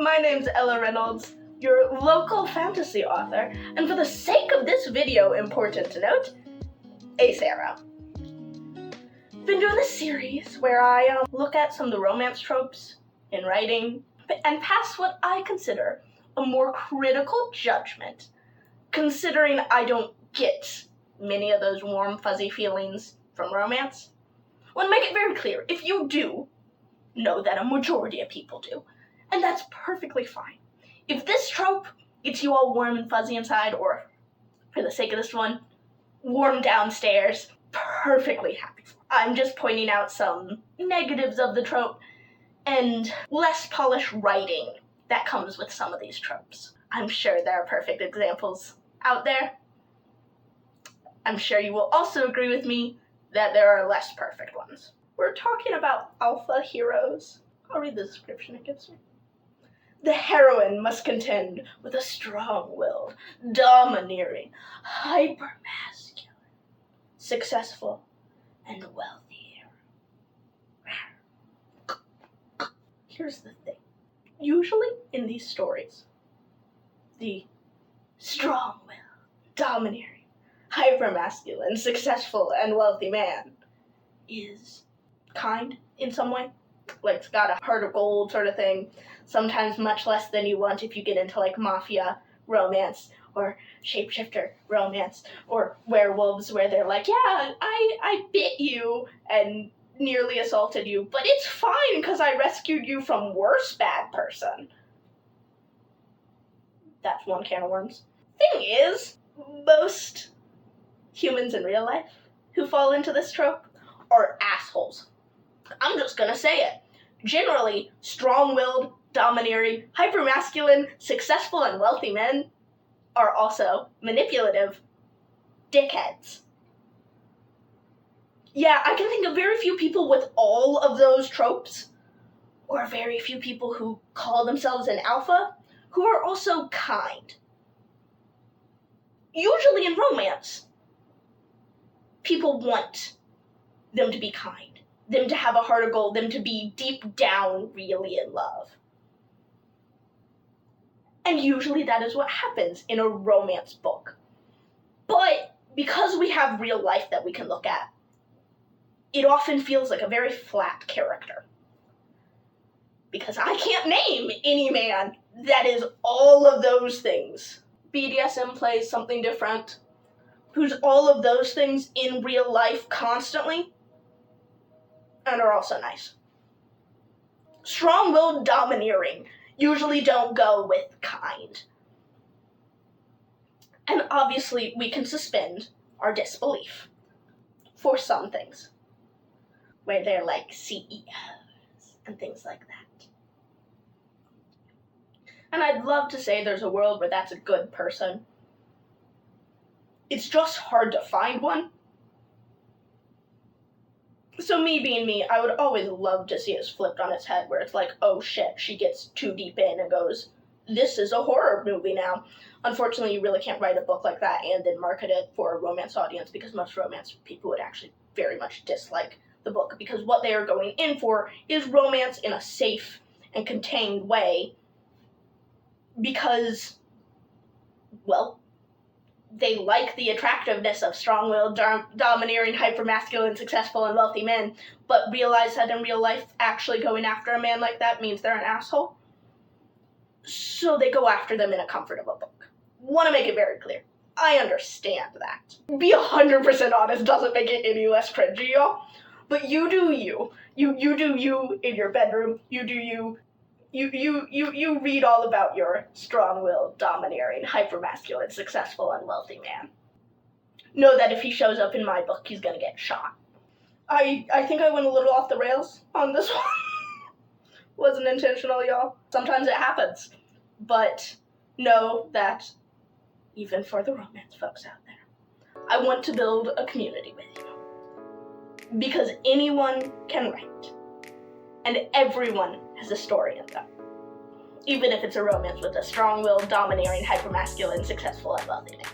My name's Ella Reynolds, your local fantasy author, and for the sake of this video, important to note, a Sarah. Been doing this series where I look at some of the romance tropes in writing and pass what I consider a more critical judgment, considering I don't get many of those warm, fuzzy feelings from romance. I want to make it very clear, if you do, know that a majority of people do, and that's perfectly fine. If this trope gets you all warm and fuzzy inside, or, for the sake of this one, warm downstairs, perfectly happy. I'm just pointing out some negatives of the trope and less polished writing that comes with some of these tropes. I'm sure there are perfect examples out there. I'm sure you will also agree with me that there are less perfect ones. We're talking about alpha heroes. I'll read the description it gives me. The heroine must contend with a strong-willed, domineering, hyper-masculine, successful, and wealthy hero. Here's the thing. Usually in these stories, the strong-willed, domineering, hyper-masculine, successful, and wealthy man is kind in some way. Like, it's got a heart of gold sort of thing. Sometimes much less than you want if you get into, like, mafia romance or shapeshifter romance or werewolves where they're like, yeah, I bit you and nearly assaulted you, but it's fine because I rescued you from worse bad person. That's one can of worms. Thing is, most humans in real life who fall into this trope are assholes. I'm just gonna say it. Generally, strong-willed, domineering, hyper-masculine, successful, and wealthy men are also manipulative dickheads. Yeah, I can think of very few people with all of those tropes, or very few people who call themselves an alpha, who are also kind. Usually in romance, people want them to be kind, them to have a heart of gold, them to be deep down really in love. And usually that is what happens in a romance book. But because we have real life that we can look at, it often feels like a very flat character. Because I can't name any man that is all of those things. BDSM plays something different. Who's all of those things in real life constantly, and are also nice. Strong-willed, domineering usually don't go with kind. And obviously we can suspend our disbelief for some things, where they're like CEOs and things like that. And I'd love to say there's a world where that's a good person. It's just hard to find one. So me being me, I would always love to see it flipped on its head, where it's like, oh shit, she gets too deep in and goes, this is a horror movie now. Unfortunately, you really can't write a book like that and then market it for a romance audience, because most romance people would actually very much dislike the book, because what they are going in for is romance in a safe and contained way, because, well, they like the attractiveness of strong-willed, domineering, hyper-masculine, successful, and wealthy men, but realize that in real life, actually going after a man like that means they're an asshole. So they go after them in a comfort of a book. Want to make it very clear. I understand that. Be 100% honest doesn't make it any less cringy, y'all. But you do you. You do you in your bedroom. You do you. You read all about your strong-willed, domineering, hyper-masculine, successful, and wealthy man. Know that if he shows up in my book, he's gonna get shot. I think I went a little off the rails on this one. Wasn't intentional, y'all. Sometimes it happens. But know that, even for the romance folks out there, I want to build a community with you. Because anyone can write. And everyone has a story in them. Even if it's a romance with a strong-willed, domineering, hyper-masculine, successful, and wealthy man.